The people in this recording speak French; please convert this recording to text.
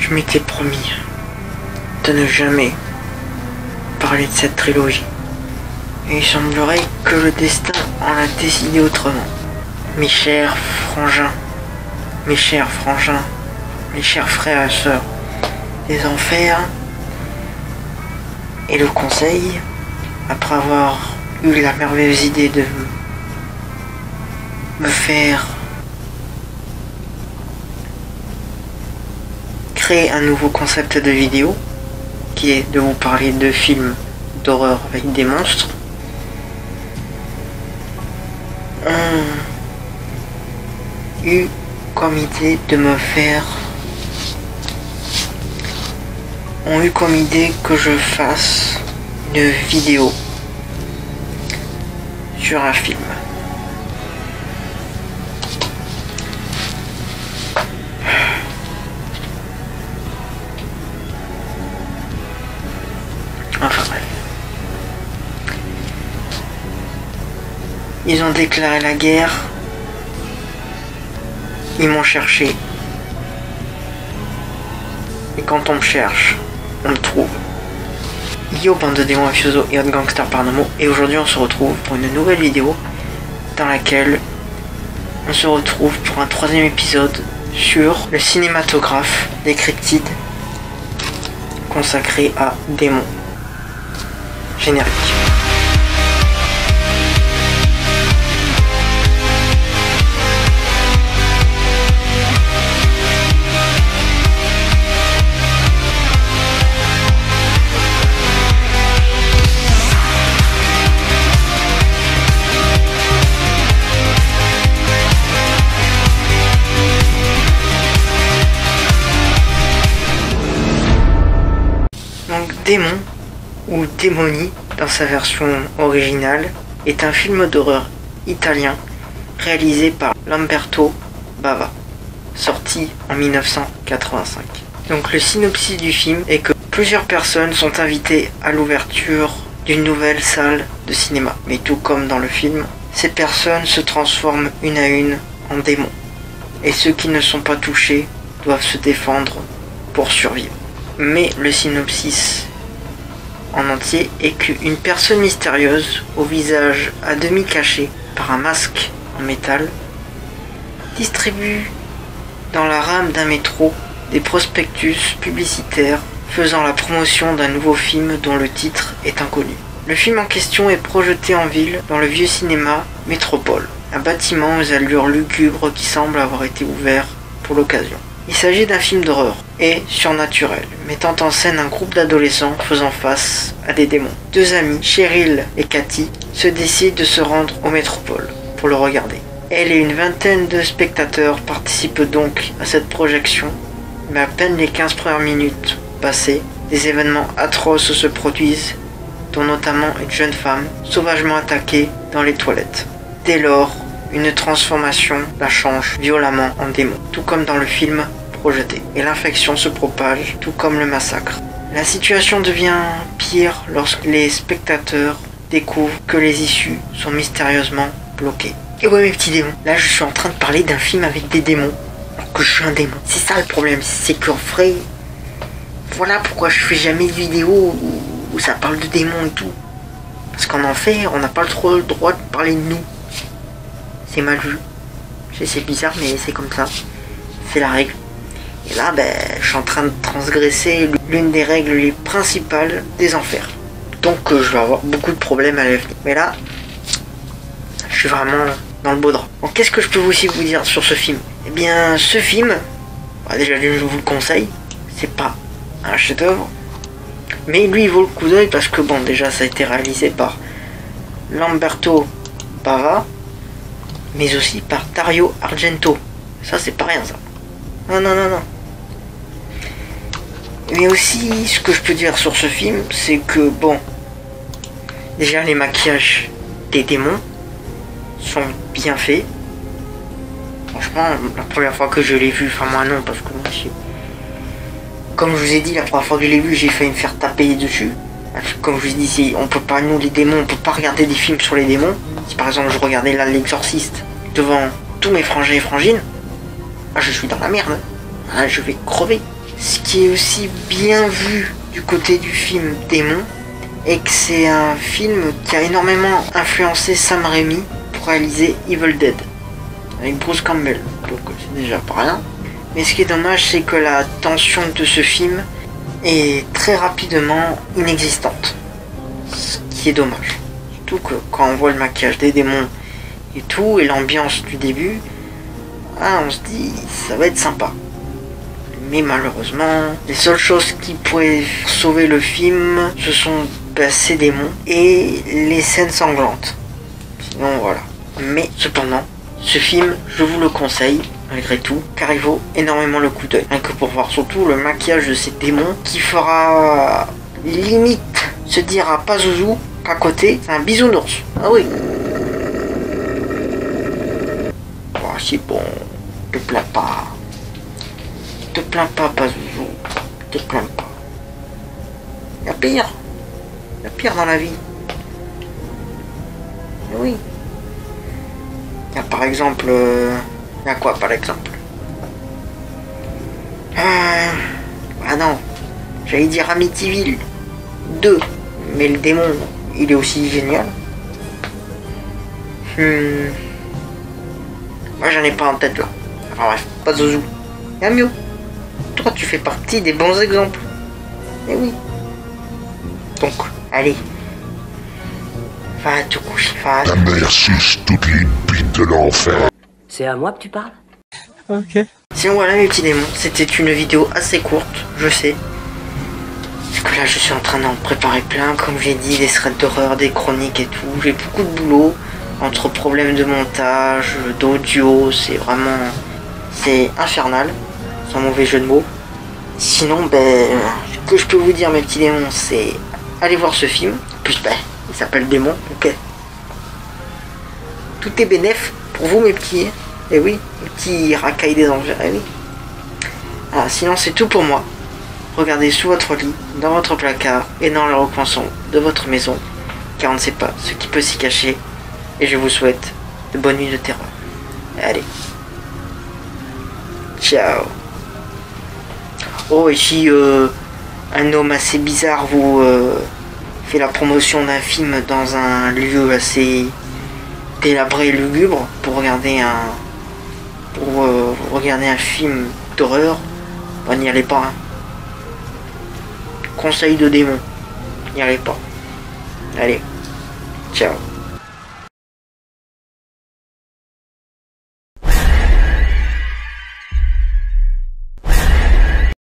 Je m'étais promis de ne jamais parler de cette trilogie. Et il semblerait que le destin en a décidé autrement. Mes chers frangins, mes chers frères et sœurs des enfers, et le conseil, après avoir eu la merveilleuse idée de me faire créer un nouveau concept de vidéo, qui est de vous parler de films d'horreur avec des monstres, ont eu comme idée que je fasse une vidéo sur un film. Enfin bref. Ils ont déclaré la guerre. Ils m'ont cherché. Et quand on me cherche, on me trouve. Yo, bande de démons mafiosos et autres gangsters paranormaux. Et aujourd'hui on se retrouve pour une nouvelle vidéo dans laquelle on se retrouve pour un 3e épisode sur le cinématographe des cryptides consacré à démons. Générique. Donc Démon, ou Démonie dans sa version originale, est un film d'horreur italien réalisé par Lamberto Bava, sorti en 1985. Donc le synopsis du film est que plusieurs personnes sont invitées à l'ouverture d'une nouvelle salle de cinéma. Mais tout comme dans le film, ces personnes se transforment une à une en démons. Et ceux qui ne sont pas touchés doivent se défendre pour survivre. Mais le synopsis en entier est qu'une personne mystérieuse, au visage à demi caché par un masque en métal, distribue dans la rame d'un métro des prospectus publicitaires faisant la promotion d'un nouveau film dont le titre est inconnu. Le film en question est projeté en ville dans le vieux cinéma Métropole, un bâtiment aux allures lugubres qui semble avoir été ouvert pour l'occasion. Il s'agit d'un film d'horreur et surnaturel, mettant en scène un groupe d'adolescents faisant face à des démons. Deux amis, Cheryl et Cathy, se décident de se rendre au Métropole pour le regarder. Elle et une vingtaine de spectateurs participent donc à cette projection, mais à peine les 15 premières minutes passées, des événements atroces se produisent, dont notamment une jeune femme sauvagement attaquée dans les toilettes. Dès lors, une transformation la change violemment en démon, tout comme dans le film projeté. Et l'infection se propage, tout comme le massacre. La situation devient pire lorsque les spectateurs découvrent que les issues sont mystérieusement bloquées. Et ouais mes petits démons, là je suis en train de parler d'un film avec des démons, alors que je suis un démon. C'est ça le problème, c'est qu'en vrai, voilà pourquoi je fais jamais de vidéo où ça parle de démons et tout. Parce qu'en fait, on n'a pas trop le droit de parler de nous. C'est mal vu. C'est bizarre, mais c'est comme ça. C'est la règle. Et là, je suis en train de transgresser l'une des règles les principales des enfers. Donc, je vais avoir beaucoup de problèmes à l'avenir. Mais là, je suis vraiment dans le beau drap. Donc, qu'est-ce que je peux aussi vous dire sur ce film? Eh bien, ce film, déjà, je vous le conseille. C'est pas un chef-d'œuvre. Mais lui, il vaut le coup d'œil parce que, bon, déjà, ça a été réalisé par Lamberto Bava, mais aussi par Dario Argento. Ça, c'est pas rien, ça. Non. Mais aussi, ce que je peux dire sur ce film, c'est que, bon, déjà, les maquillages des démons sont bien faits. Franchement, la première fois que je l'ai vu, enfin, moi, non, parce que moi, comme je vous ai dit, la première fois que je l'ai vu, j'ai failli me faire taper dessus. Comme je vous ai dit, on peut pas, nous, les démons, on peut pas regarder des films sur les démons. Si par exemple, je regardais là L'Exorciste devant tous mes frangins et frangines, je suis dans la merde. Je vais crever. Ce qui est aussi bien vu du côté du film Démon, est que c'est un film qui a énormément influencé Sam Raimi pour réaliser Evil Dead, avec Bruce Campbell, donc c'est déjà pas rien. Mais ce qui est dommage, c'est que la tension de ce film est très rapidement inexistante. Ce qui est dommage. Surtout que quand on voit le maquillage des démons et tout, et l'ambiance du début, on se dit ça va être sympa. Mais malheureusement, les seules choses qui pourraient sauver le film, ce sont ces démons et les scènes sanglantes. Sinon voilà. Mais cependant, ce film, je vous le conseille, malgré tout, car il vaut énormément le coup d'œil. Rien que pour voir surtout le maquillage de ces démons qui fera limite se dire à Pazuzu qu'à côté, c'est un bisounours. Ah oui. Oh, c'est bon, te plains pas. Te plains pas, Pazuzu. Te plains pas. Il y a pire. Il y a pire dans la vie. Et oui. Il y a par exemple... il y a quoi par exemple? Ah non. J'allais dire Amityville 2. Mais le démon, il est aussi génial. Moi j'en ai pas en tête là. Enfin bref, Pazuzu. Il y a mieux. Toi tu fais partie des bons exemples. Eh oui. Donc, allez. Va te coucher, va. Ta mère suce toutes les bites de l'enfer. C'est à moi que tu parles? Ok. Sinon voilà mes petits démons, c'était une vidéo assez courte, je sais. Parce que là je suis en train d'en préparer plein, comme j'ai dit, des threads d'horreur, des chroniques et tout. J'ai beaucoup de boulot, entre problèmes de montage, d'audio, c'est vraiment... c'est infernal, sans mauvais jeu de mots. Sinon, ce que je peux vous dire mes petits démons, c'est... allez voir ce film. En plus, il s'appelle Démon, ok. Tout est bénef pour vous mes petits... et oui, les petits racailles des enfers, et oui. Ah, sinon c'est tout pour moi. Regardez sous votre lit, dans votre placard et dans les recoins sombres de votre maison, car on ne sait pas ce qui peut s'y cacher. Et je vous souhaite de bonnes nuits de terreur. Allez. Ciao. Oh, et si un homme assez bizarre vous fait la promotion d'un film dans un lieu assez délabré et lugubre pour regarder un film d'horreur, n'y allez pas. Hein. Conseil de démon, n'y allez pas. Allez, ciao.